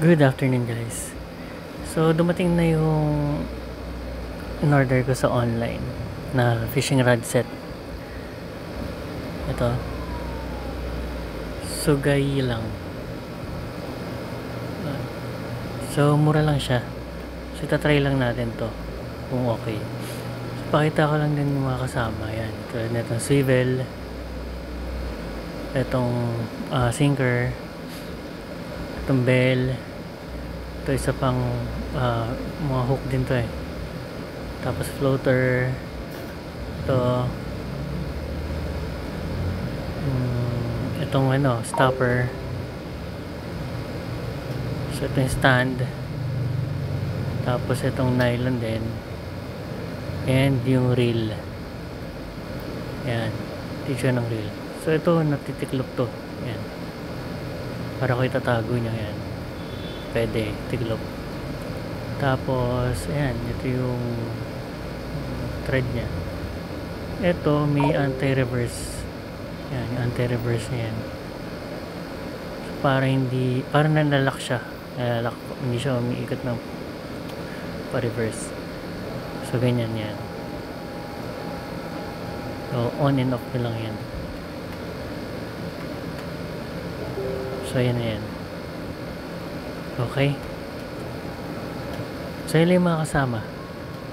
Good afternoon guys. So dumating na yung in-order ko sa online na fishing rod set. Ito. Sugay lang. So mura lang siya. So itatry lang natin to kung okay. So pakita ko lang din yung mga kasama. Yan. Tulad na itong swivel. Itong sinker. Itong bell. Ito isa pang mga hook din to eh. Tapos floater. Ito itong stopper. So ito yung stand. Tapos itong nylon din. And yung reel. Yan. Tissue ng reel. So ito natitiklop to. Yan. Para ko itatago niya yan. Pwede, tiklop. Tapos, ayan, ito yung thread niya. Ito, may anti-reverse. Ayan, yung anti-reverse niya yan. So, para nalalak siya. Nalalak, hindi siya umiikot ng pa-reverse. So, ganyan yan. So, on and off na lang yan. So, ayan na yan. Okay. So yun yung mga kasama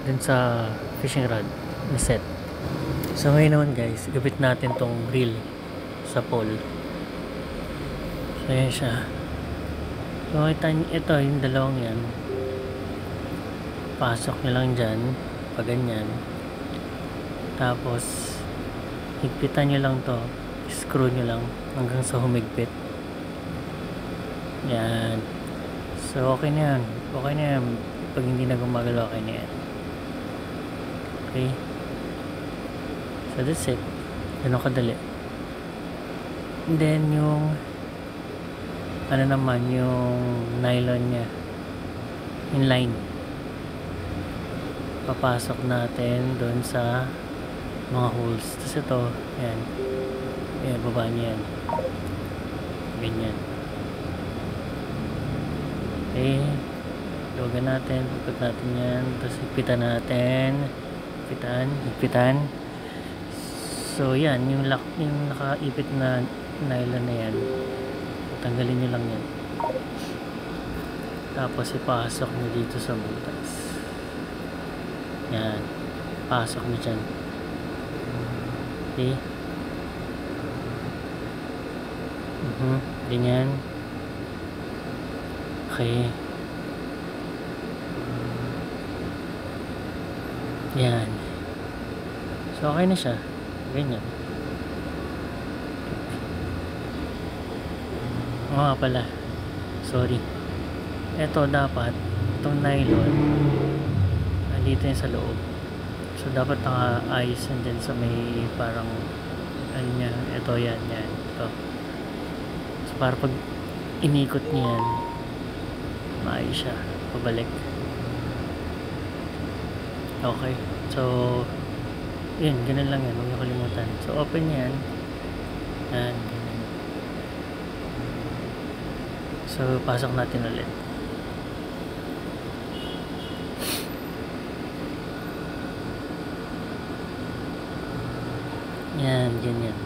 dun sa fishing rod na set. So ngayon naman guys, gabit natin tong reel sa pole. So yan siya. So ito yung dalawang yan. Pasok nyo lang dyan pag ganyan. Tapos higpitan nyo lang to, screw nyo lang hanggang sa humigpit. Yan. So okay na yan. Okay na yan. Pag hindi na gumagalaw, okay na yan. Okay. So that's it. Ganun kadali. And then yung naman yung nylon nya, inline, papasok natin doon sa mga holes. Tapos ito, yan. Yan, baba niya yan. Ganyan. Okay, luwagan natin, puput natin yan, tapos higpitan natin, higpitan. So yan, yung nakaipit na nylon na yan, tanggalin nyo lang yan, tapos ipasok nyo dito sa butas. Yan, pasok nyo dyan. Okay, ganyan. Okay. Yan. So, okay na siya. Ganyan. Oo nga pala. Sorry. Ito dapat, itong nylon, nandito yung sa loob. So, dapat naka-ayos yan dyan sa may parang, ano niya, ito yan. Ito. So, para pag inikot niyan, maayos siya, pabalik. Okay, so yun, ganun lang yan, huwag niyo kalimutan. So open yan, yan, ganun. So pasok natin ulit. Yan, ganyan.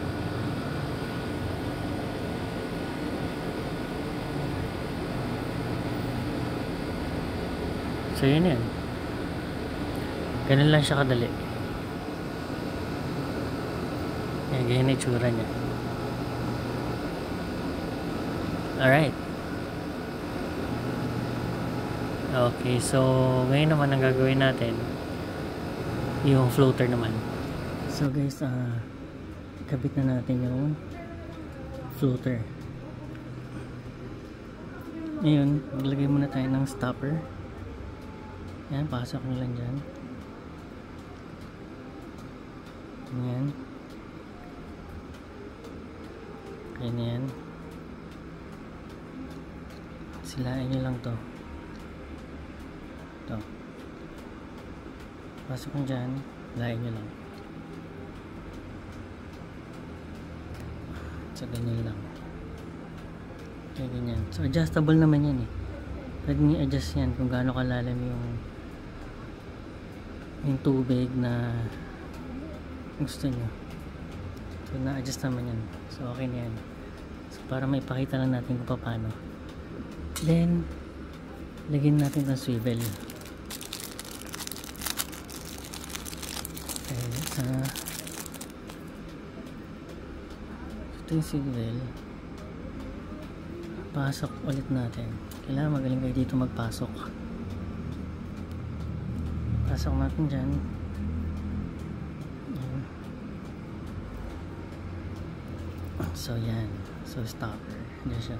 So yun yan. Ganun lang siya kadali. Yan, ganyan na itsura niya. Alright. Okay, so ngayon naman ang gagawin natin yung floater naman. So guys, kabit na natin yung floater. Ngayon, maglagay muna tayo ng stopper. Yan, pasok nyo lang dyan. Yan. Okay na yan. Silain nyo lang to. Ito. Pasok nyo dyan. Silain nyo lang. So, ganyan lang. Okay, ganyan. So, adjustable naman yan eh. pwede nyo i-adjust yan kung gaano kalalim yung tubig na gusto nyo. So na-adjust naman yan, so okay na yan. So para maipakita lang natin kung paano, then lagyan natin ng swivel. Okay, ito yung swivel. Pasok ulit natin. Kailangan magaling kayo dito magpasok. Pasok natin dyan. So yan, so stopper. Yan siya.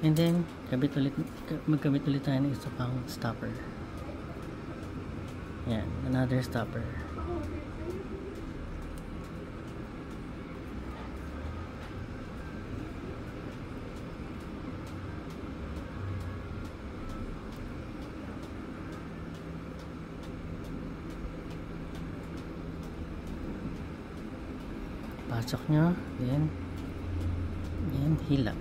And then magkabit ulit tayo ng isa pang stopper. Yan, another stopper. Pasok nyo, then hila.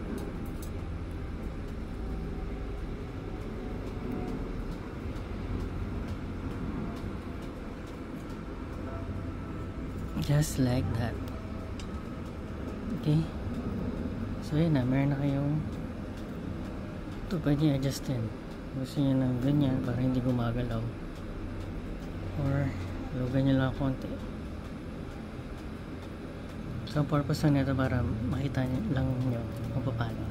Just like that. Okay, so yun na, meron na kayong ito, pwede i-adjust din. Gusto nyo ng ganyan para hindi gumagalaw, or lugan nyo lang konti. So ang purpose lang nito para makita lang nyo kung paano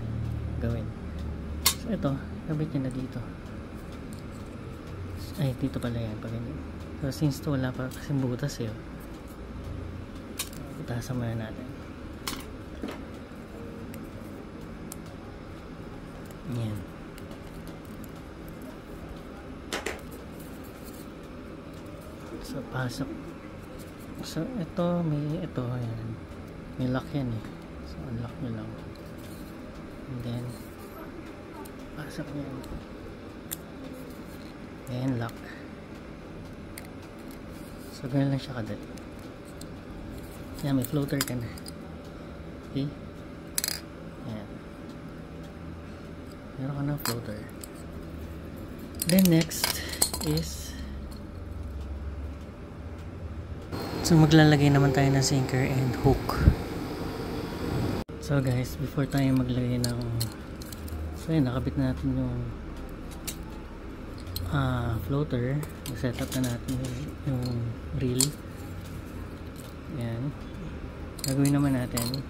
gawin. So ito, kabit nyo na dito. Ay, dito pala yan, pag ganyan. So since to wala pa kasing butas eh, butasan muna natin. Yan. So pasok. So ito, ayan. May lock yan eh. So unlock nyo lang. And then pasok nyo yan. Ayan, lock. So ganyan lang siya kadali. Yan, may floater ka na. Okay. Ayan. Meron ka na floater. Then next is, so maglalagay naman tayo ng sinker and hook. So guys, before tayo maglagay ng, so yun, nakabit natin yung floater. Set up na natin yung reel. Ayan. Gagawin naman natin,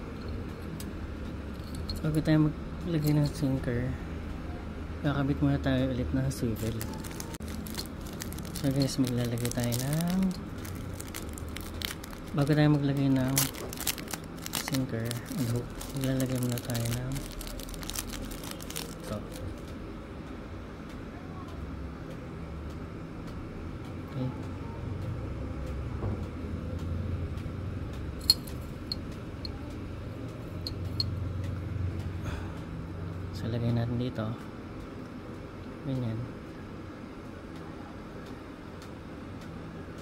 bago tayo maglagay ng sinker, kakabit muna tayo ulit ng swivel. So guys, maglalagay tayo ng, bago tayo maglagay ng sinker and hook, maglalagay muna tayo ng ito. Okay. So lagay natin dito. Ganyan.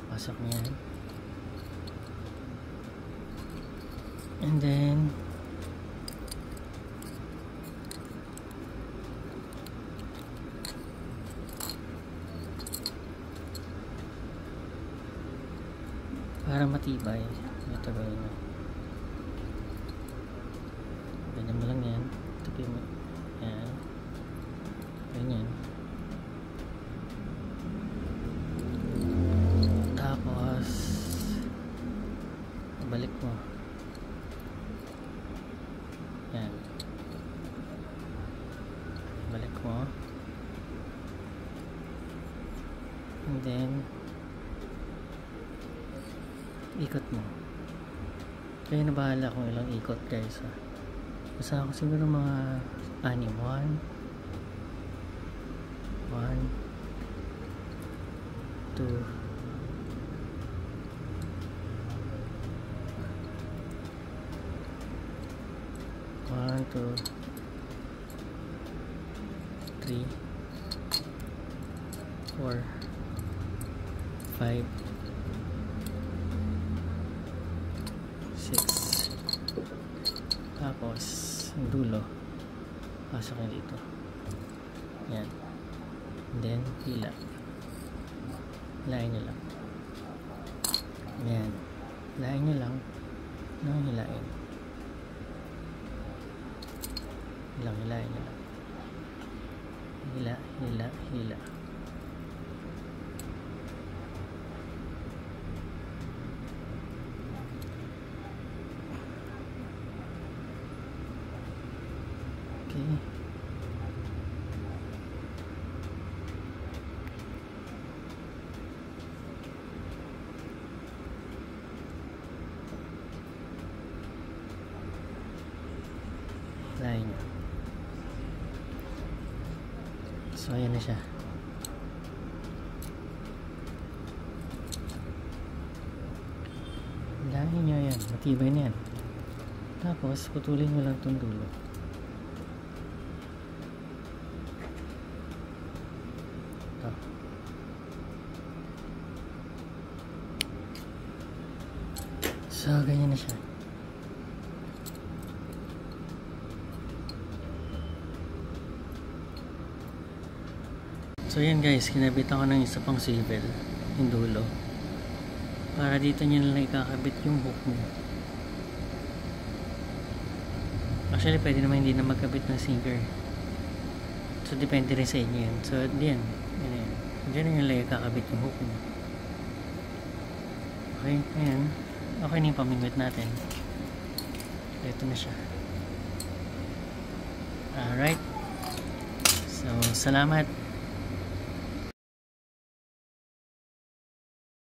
Pasok niyan. And then para matibay, ito gawin mo. Ganyan mo lang yan. Tipin mo. Yan. Ganyan. Tapos balik mo. Yan. Balik mo. And then ikot mo. Kaya na bahala kung ilang ikot guys. Basta ako siguro mga 6. 1 2 1 2 3 4 5 6. Tapos yung dulo pasok na dito. Yan. then hila. Hilain nyo lang. Ayan. Hilain nyo lang. Hilain. Hilain nyo lang. Hila, hila, hila. Okay. Hilain nyo. So, ayan na siya. Hilain nyo yan. Matibay na yan. Tapos, putulin nyo lang itong dulo. Ito. So, ganyan na siya. So yan guys, kinabitan ko ng isa pang swivel, yung dulo, para dito nyo lang ikakabit yung hook mo. Actually pwede naman hindi na magkabit ng sinker, so depende rin sa inyo yan. So diyan, dyan nyo lang ikakabit yung hook mo. Okay, ayan, okay na yung pamingwit natin. Ito na siya. Alright, so salamat.